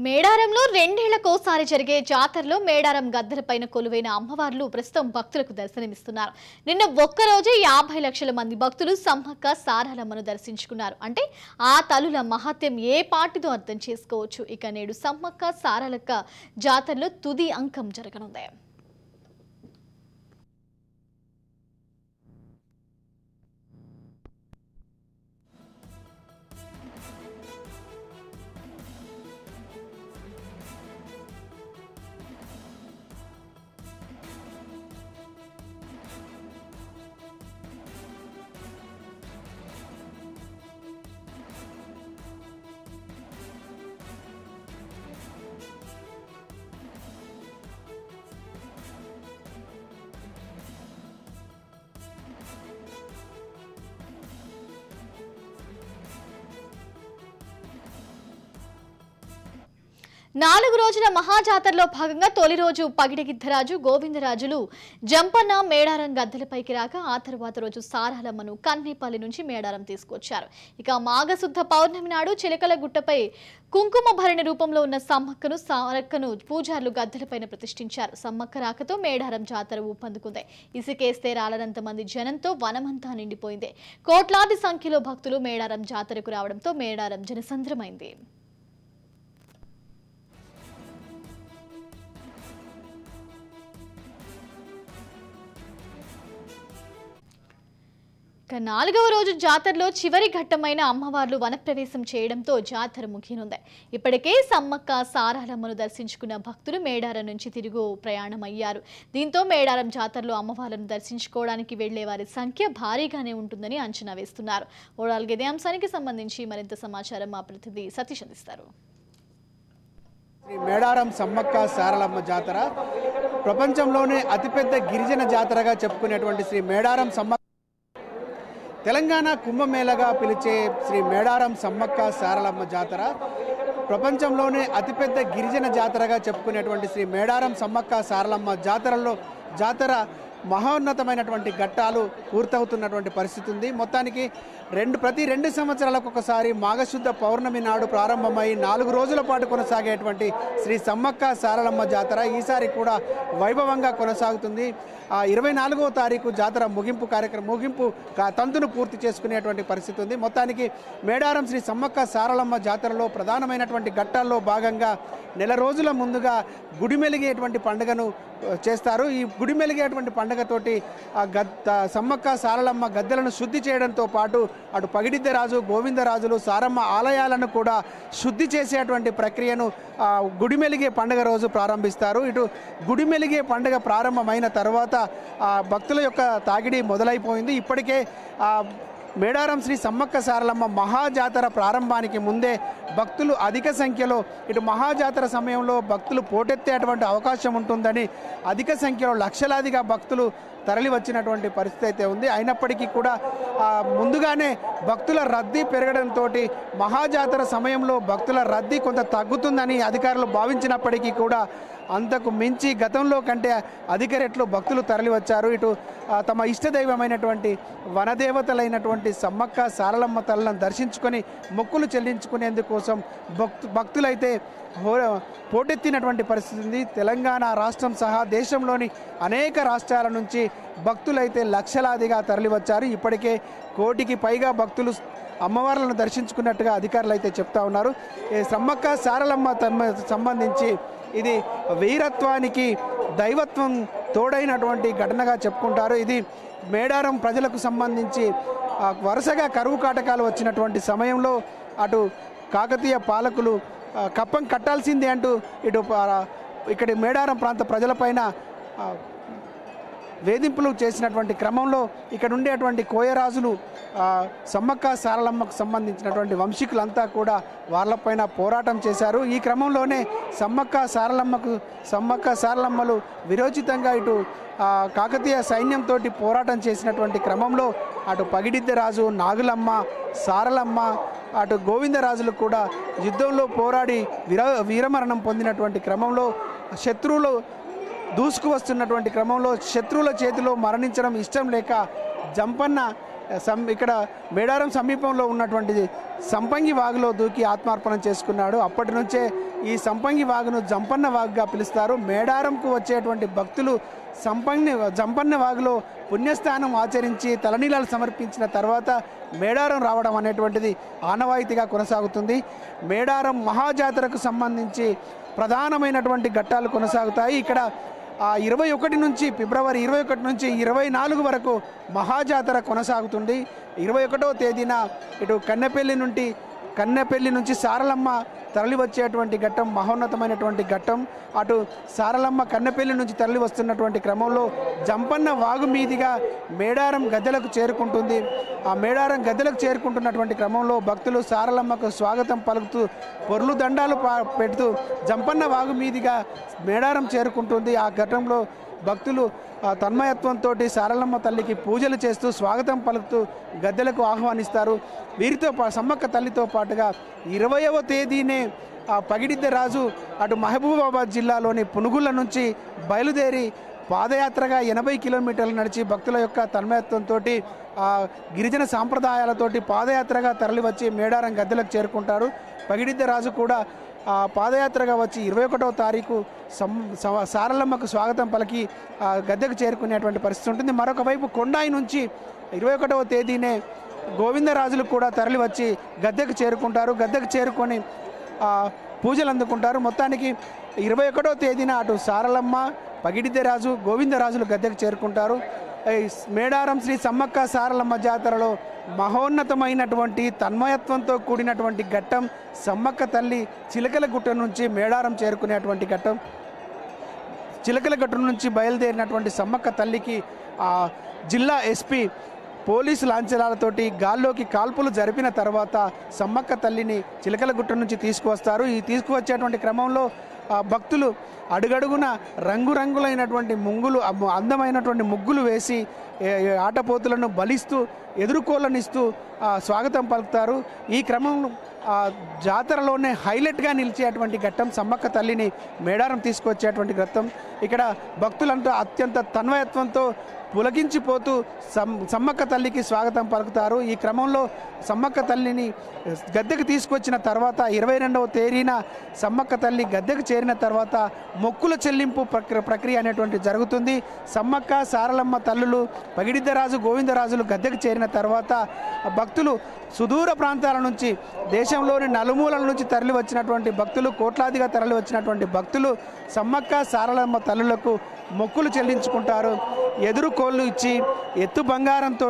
మేడారంలో రెండేళ్లకోసారి జరిగే జాతరలో మేడారం గద్దెలపైన కొలువైన అమ్మవార్లు ప్రస్తుతం భక్తులకు దర్శనమిస్తున్నారు. నిన్న ఒక్కరోజే 50 లక్షల మంది భక్తులు సమ్మక్క సారలమ్మను దర్శించుకున్నారు. అంటే ఆ తల్లుల మహత్యం ఏ పాటిదో అర్థం చేసుకోవచ్చు. ఇక నేడు సమ్మక్క సారలక్క జాతరలో తుది అంకం జరగనుంది. నాలుగు రోజుల మహాజాతరలో భాగంగా తొలి రోజు పగిడిగిద్దరాజు గోవిందరాజులు జంపన్న మేడారం గద్దెలపైకి రాక ఆ తర్వాత రోజు సారలమ్మను కన్నేపల్లి నుంచి మేడారం తీసుకొచ్చారు. ఇక మాఘశుద్ధ పౌర్ణమి నాడు చిలకల గుట్టపై కుంకుమ భరణి రూపంలో ఉన్న సమ్మక్కను సారక్కను పూజారులు గద్దెలపైన ప్రతిష్ఠించారు. సమ్మక్క రాకతో మేడారం జాతర ఊపందుకుంది. ఇసుకేస్తే రాలనంత మంది జనంతో వనమంతా నిండిపోయింది. కోట్లాది సంఖ్యలో భక్తులు మేడారం జాతరకు రావడంతో మేడారం జనసంద్రమైంది. నాలుగవ రోజు జాతరలో చివరి ఘట్టమైన అమ్మవార్లు వనప్రవేశం చేయడంతో జాతర ముగియనుంది. ఇప్పటికే సమ్మక్క సారలమ్మను దర్శించుకున్న భక్తులు మేడారం నుంచి తిరుగు ప్రయాణమయ్యారు. దీంతో మేడారం జాతరలో అమ్మవార్లను దర్శించుకోవడానికి వెళ్లే వారి సంఖ్య భారీగానే ఉంటుందని అంచనా వేస్తున్నారు. ఓవరాల్ ఇదే అంశానికి సంబంధించి మరింత సమాచారం మా ప్రతినిధి సతీష్ అందిస్తారు. మేడారం సమ్మక్క సారలమ్మ జాతర ప్రపంచంలోనే అతిపెద్ద గిరిజన జాతరగా చెప్పుకునేటువంటి శ్రీ మేడారం సమ్మక్క తెలంగాణ కుంభమేళగా పిలిచే శ్రీ మేడారం సమ్మక్క సారలమ్మ జాతర ప్రపంచంలోనే అతిపెద్ద గిరిజన జాతరగా చెప్పుకునేటువంటి శ్రీ మేడారం సమ్మక్క సారలమ్మ జాతర మహోన్నతమైనటువంటి ఘట్టాలు పూర్తవుతున్నటువంటి పరిస్థితి ఉంది. మొత్తానికి ప్రతి 2 సంవత్సరాలకు ఒకసారి మాఘశుద్ధ పౌర్ణమి నాడు ప్రారంభమై 4 రోజుల పాటు కొనసాగేటువంటి శ్రీ సమ్మక్క సారలమ్మ జాతర ఈసారి కూడా వైభవంగా కొనసాగుతుంది. 24వ తారీఖు జాతర ముగింపు తంతును పూర్తి చేసుకునేటువంటి పరిస్థితి ఉంది. మొత్తానికి మేడారం శ్రీ సమ్మక్క సారలమ్మ జాతరలో ప్రధానమైనటువంటి ఘట్టాల్లో భాగంగా నెల రోజుల ముందుగా గుడిమెలిగేటువంటి పండుగను చేస్తారు. ఈ గుడిమెలిగేటువంటి పండుగతోటి సమ్మక్క సారలమ్మ గద్దెలను శుద్ధి చేయడంతో పాటు అటు పగిడిద్దరాజు గోవిందరాజులు సారమ్మ ఆలయాలను కూడా శుద్ధి చేసేటువంటి ప్రక్రియను గుడిమెలిగే పండుగ రోజు ప్రారంభిస్తారు. ఇటు గుడిమెలిగే పండుగ ప్రారంభమైన తర్వాత భక్తుల యొక్క తాకిడి మొదలైపోయింది. ఇప్పటికే మేడారం శ్రీ సమ్మక్క సారలమ్మ మహాజాతర ప్రారంభానికి ముందే భక్తులు అధిక సంఖ్యలో ఇటు మహాజాతర సమయంలో భక్తులు పోటెత్తేటువంటి అవకాశం ఉంటుందని అధిక సంఖ్యలో లక్షలాదిగా భక్తులు తరలి వచ్చినటువంటి పరిస్థితి అయితే ఉంది. అయినప్పటికీ కూడా ముందుగానే భక్తుల రద్దీ పెరగడంతో మహాజాతర సమయంలో భక్తుల రద్దీ కొంత తగ్గుతుందని అధికారులు భావించినప్పటికీ కూడా అంతకు మించి గతంలో కంటే అధిక రెట్లు భక్తులు తరలి వచ్చారు. ఇటు తమ ఇష్టదైవమైనటువంటి వనదేవతలైనటువంటి సమ్మక్క సారలమ్మ తల్లను దర్శించుకొని మొక్కులు చెల్లించుకునేందుకోసం భక్తులైతే పోటెత్తినటువంటి పరిస్థితి ఉంది. తెలంగాణ రాష్ట్రం సహా దేశంలోని అనేక రాష్ట్రాల నుంచి భక్తులైతే లక్షలాదిగా తరలి వచ్చారు. ఇప్పటికే 1 కోటికి పైగా భక్తులు అమ్మవార్లను దర్శించుకున్నట్టుగా అధికారులు అయితే చెప్తా ఉన్నారు. సమ్మక్క సారలమ్మ సంబంధించి ఇది వీరత్వానికి దైవత్వం తోడైనటువంటి ఘటనగా చెప్పుకుంటారు. ఇది మేడారం ప్రజలకు సంబంధించి వరుసగా కరువు కాటకాలు వచ్చినటువంటి సమయంలో అటు కాకతీయ పాలకులు కప్పం కట్టాల్సిందే అంటూ ఇక్కడి మేడారం ప్రాంత ప్రజలపైన వేధింపులు చేసినటువంటి క్రమంలో ఇక్కడ ఉండేటువంటి కోయరాజులు సమ్మక్క సారలమ్మకు సంబంధించినటువంటి వంశీకులంతా కూడా వాళ్ళపైన పోరాటం చేశారు. ఈ క్రమంలోనే సమ్మక్క సారలమ్మలు విరోచితంగా ఇటు కాకతీయ సైన్యంతో పోరాటం చేసినటువంటి క్రమంలో అటు పగిడిద్దరాజు నాగులమ్మ సారలమ్మ అటు గోవిందరాజులు కూడా యుద్ధంలో పోరాడి వీరమరణం పొందినటువంటి క్రమంలో శత్రువులు దూసుకు వస్తున్నటువంటి క్రమంలో శత్రువుల చేతిలో మరణించడం ఇష్టం లేక జంపన్న ఇక్కడ మేడారం సమీపంలో ఉన్నటువంటి సంపంగి వాగులో దూకి ఆత్మార్పణం చేసుకున్నాడు. అప్పటి నుంచే ఈ సంపంగి వాగును జంపన్న వాగుగా పిలుస్తారు. మేడారంకు వచ్చేటువంటి భక్తులు జంపన్న వాగులో పుణ్యస్నానం ఆచరించి తలనీలాలు సమర్పించిన తర్వాత మేడారం రావడం అనేటువంటిది ఆనవాయితీగా కొనసాగుతుంది. మేడారం మహాజాతరకు సంబంధించి ప్రధానమైనటువంటి ఘట్టాలు కొనసాగుతాయి. ఇక్కడ 21 నుంచి ఫిబ్రవరి 21 నుంచి 24 వరకు మహాజాతర కొనసాగుతుంది. 21వ తేదీన ఇటు కన్నెపల్లి నుంచి సారలమ్మ తరలి వచ్చేటువంటి ఘట్టం మహోన్నతమైనటువంటి ఘట్టం. అటు సారలమ్మ కన్నెపల్లి నుంచి తరలి వస్తున్నటువంటి క్రమంలో జంపన్న వాగు మీదిగా మేడారం గద్దెలకు చేరుకుంటుంది. ఆ మేడారం గద్దెలకు చేరుకుంటున్నటువంటి క్రమంలో భక్తులు సారలమ్మకు స్వాగతం పలుకుతూ పొర్లు దండాలు పెడుతూ జంపన్న వాగు మీదిగా మేడారం చేరుకుంటుంది. ఆ ఘట్టంలో భక్తులు తన్మయత్వంతో సారలమ్మ తల్లికి పూజలు చేస్తూ స్వాగతం పలుకుతూ గద్దెలకు ఆహ్వానిస్తారు. వీరితో సమ్మక్క తల్లితో పాటుగా 20వ తేదీనే పగిడిద్ద రాజు అటు మహబూబాబాద్ జిల్లాలోని పునుగుల నుంచి బయలుదేరి పాదయాత్రగా 80 కిలోమీటర్లు నడిచి భక్తుల యొక్క తన్మయత్వంతో గిరిజన సాంప్రదాయాలతోటి పాదయాత్రగా తరలివచ్చి మేడారం గద్దెలకు చేరుకుంటారు. పగిడిద్ద రాజు కూడా పాదయాత్రగా వచ్చి 21వ తారీఖు సారలమ్మకు స్వాగతం పలికి గద్దెకు చేరుకునేటువంటి పరిస్థితి ఉంటుంది. మరొక వైపు కొండాయి నుంచి 21వ తేదీనే గోవిందరాజులు కూడా తరలి వచ్చి గద్దెకు చేరుకుంటారు. గద్దెకు చేరుకొని పూజలు అందుకుంటారు. మొత్తానికి 21వ తేదీన అటు సారలమ్మ, పగిడిద్దరాజు, గోవిందరాజులు గద్దెకు చేరుకుంటారు. మేడారం శ్రీ సమ్మక్క సారలమ్మ జాతరలో మహోన్నతమైనటువంటి తన్మయత్వంతో కూడినటువంటి ఘట్టం సమ్మక్క తల్లి చిలకలగుట్ట నుంచి మేడారం చేరుకునేటువంటి ఘట్టం. చిలకలగుట్ట నుంచి బయలుదేరినటువంటి సమ్మక్క తల్లికి జిల్లా ఎస్పీ పోలీసు లాంఛనాలతోటి గాల్లోకి కాల్పులు జరిపిన తర్వాత సమ్మక్క తల్లిని చిలకలగుట్ట నుంచి తీసుకువస్తారు. ఈ తీసుకువచ్చేటువంటి క్రమంలో భక్తులు అడుగడుగున రంగురంగులైనటువంటి అందమైనటువంటి ముగ్గులు వేసి ఆటపోతులను బలిస్తూ ఎదుర్కోలనిస్తూ స్వాగతం పలుకుతారు. ఈ క్రమంలో జాతరలోనే హైలైట్గా నిలిచేటువంటి ఘట్టం సమ్మక్క తల్లిని మేడారం తీసుకొచ్చేటువంటి ఘట్టం. ఇక్కడ భక్తులంతా అత్యంత తన్మయత్వంతో పులకించిపోతూ సమ్మక్క తల్లికి స్వాగతం పలుకుతారు. ఈ క్రమంలో సమ్మక్క తల్లిని గద్దెకు తీసుకొచ్చిన తర్వాత 22వ తేదీన సమ్మక్క తల్లి గద్దెకు చేరిన తర్వాత మొక్కుల చెల్లింపు ప్రక్రియ అనేటువంటి జరుగుతుంది. సమ్మక్క సారలమ్మ తల్లులు పగిడిద్దరాజు, గోవిందరాజులు గద్దెకు చేరిన తర్వాత భక్తులు సుదూర ప్రాంతాల నుంచి దేశంలోని నలుమూలల నుంచి తరలి వచ్చినటువంటి భక్తులు, కోట్లాదిగా తరలి వచ్చినటువంటి భక్తులు సమ్మక్క సారలమ్మ తల్లులకు మొక్కులు చెల్లించుకుంటారు. ఎదురు కోళ్ళు ఇచ్చి ఎత్తు బంగారంతో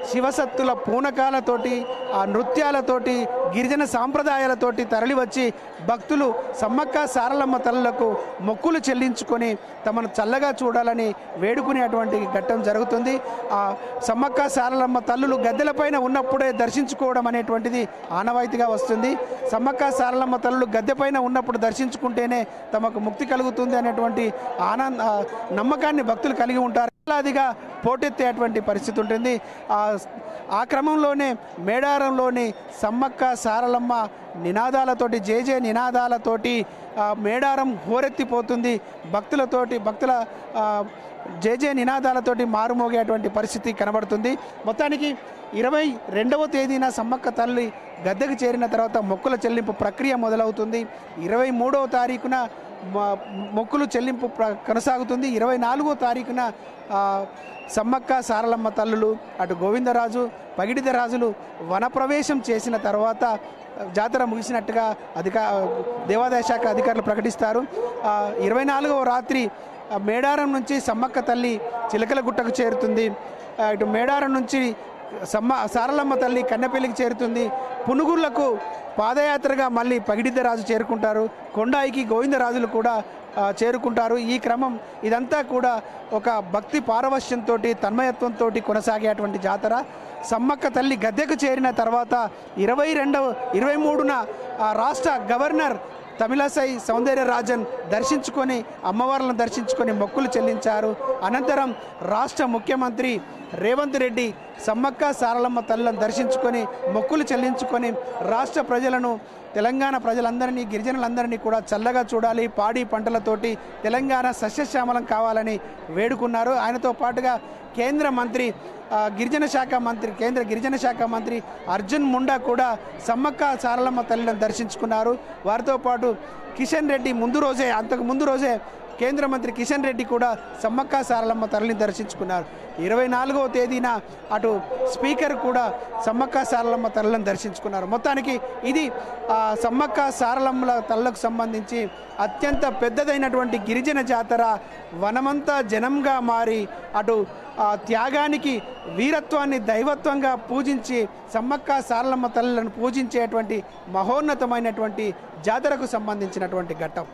శివసత్తుల పూనకాలతోటి ఆ నృత్యాలతోటి గిరిజన సాంప్రదాయాలతోటి తరలివచ్చి భక్తులు సమ్మక్క సారలమ్మ తల్లులకు మొక్కులు చెల్లించుకొని తమను చల్లగా చూడాలని వేడుకునేటువంటి ఘట్టం జరుగుతుంది. ఆ సమ్మక్క సారలమ్మ తల్లులు గద్దెలపైన ఉన్నప్పుడే దర్శించుకోవడం అనేటువంటిది ఆనవాయితీగా వస్తుంది. సమ్మక్క సారలమ్మ తల్లులు గద్దెపైన ఉన్నప్పుడు దర్శించుకుంటేనే తమకు ముక్తి కలుగుతుంది అనేటువంటి నమ్మకాన్ని భక్తులు కలిగి ఉంటారు. అదిగా పోటెత్తేటువంటి పరిస్థితి ఉంటుంది. ఆ క్రమంలోనే మేడారంలోని సమ్మక్క సారలమ్మ నినాదాలతోటి జేజే నినాదాలతోటి మేడారం హోరెత్తిపోతుంది. భక్తుల జేజే నినాదాలతోటి మారుమోగేటువంటి పరిస్థితి కనబడుతుంది. మొత్తానికి 22వ తేదీన సమ్మక్క తల్లి గద్దెకు చేరిన తర్వాత మొక్కుల చెల్లింపు ప్రక్రియ మొదలవుతుంది. 23వ తారీఖున మొక్కులు చెల్లింపు కొనసాగుతుంది. 24వ తారీఖున సమ్మక్క సారలమ్మ తల్లులు అటు గోవిందరాజు, పగిడిదరాజులు వనప్రవేశం చేసిన తర్వాత జాతర ముగిసినట్టుగా దేవాదాయ శాఖ అధికారులు ప్రకటిస్తారు. 24వ రాత్రి మేడారం నుంచి సమ్మక్క తల్లి చిలకలగుట్టకు చేరుతుంది. ఇటు మేడారం నుంచి సారలమ్మ తల్లి కన్నెపల్లికి చేరుతుంది. పునుగుర్లకు పాదయాత్రగా మళ్ళీ పగిడిద్దరాజు చేరుకుంటారు. కొండాయికి గోవిందరాజులు కూడా చేరుకుంటారు. ఈ క్రమం ఇదంతా కూడా ఒక భక్తి పారవశ్యంతో తన్మయత్వంతో కొనసాగేటువంటి జాతర. సమ్మక్క తల్లి గద్దెకు చేరిన తర్వాత 23న రాష్ట్ర గవర్నర్ తమిళసై సౌందర్యరాజన్ దర్శించుకొని అమ్మవార్లను దర్శించుకొని మొక్కులు చెల్లించారు. అనంతరం రాష్ట్ర ముఖ్యమంత్రి రేవంత్ రెడ్డి సమ్మక్క సారలమ్మ తల్లులను దర్శించుకొని మొక్కులు చెల్లించుకొని రాష్ట్ర ప్రజలను, తెలంగాణ ప్రజలందరినీ, గిరిజనులందరినీ కూడా చల్లగా చూడాలి, పాడి పంటలతోటి తెలంగాణ సస్యశ్యామలం కావాలని వేడుకున్నారు. ఆయనతో పాటుగా కేంద్ర మంత్రి గిరిజన శాఖ మంత్రి కేంద్ర గిరిజన శాఖ మంత్రి అర్జున్ ముండా కూడా సమ్మక్క సారలమ్మ తల్లిని దర్శించుకున్నారు. వారితో పాటు కిషన్ రెడ్డి అంతకు ముందు రోజే కేంద్ర మంత్రి కిషన్ రెడ్డి కూడా సమ్మక్క సారలమ్మ తల్లిని దర్శించుకున్నారు. 24వ తేదీన అటు స్పీకర్ కూడా సమ్మక్క సారలమ్మ తల్లిని దర్శించుకున్నారు. మొత్తానికి ఇది సమ్మక్క సారలమ్మల తల్లకు సంబంధించి అత్యంత పెద్దదైనటువంటి గిరిజన జాతర. వనమంతా జనంగా మారి అటు త్యాగానికి వీరత్వాన్ని దైవత్వంగా పూజించి సమ్మక్క సారలమ్మ తల్లులను పూజించేటువంటి మహోన్నతమైనటువంటి జాతరకు సంబంధించినటువంటి ఘట్టం.